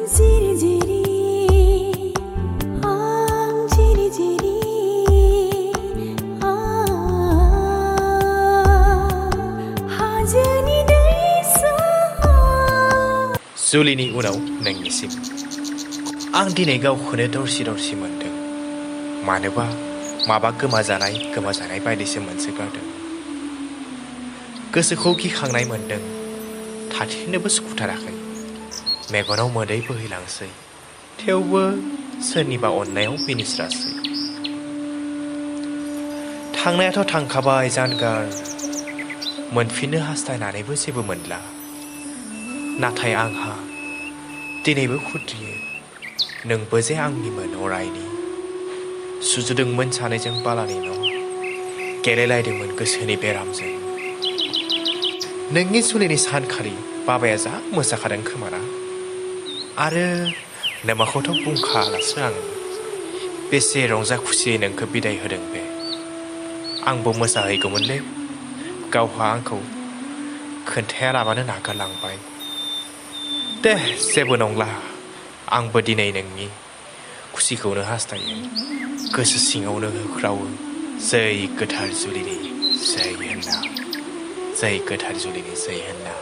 जुलिनि उनाव नोंनिसिम आं दिनै गावखौनो दरसि दरसि मोनदों मानोबा माबा गोमाजानाय बायदिसो मोनसोगारदों गोसोखौ गिखांनाय मोनदों थाथेरनोबो सुखुथाराखै मेगनाव मोदै बोहैलांसै थेवबो सोरनिबा अननायाव मिनिस्रासै थांनायाथ' थांखाबाय जानगार मोनफिननो हास्थायनानैबो जेबो मोनला नाथाय आंहा दिनैबो खुद्रियो नोंबो जे आंनिमोन अरायनि सुजुदोंमोन सानैजों बालानि न' गेलेलायदोंमोन गोसोनि बेरामजों नोंनि जुलिनि सानखालि बाबाया जा मोसाखादों खोमाना आरो नोमाखौथ' बुंखालासो आं बेसे रंजा खुसियै नोंखौ बिदाय होदों बे आंबो मोसाहैगौमोनलै गावहा आंखौ खोन्थायालाबानो नागारलांबाय दे जेबो नंला आंबो दिनै नोंनि खुसिखौनो हास्थायो गोसो सिङावनो होख्रावो जै गोथार जुलिनि जै होनना जै गोथार जुलिनि जै होनना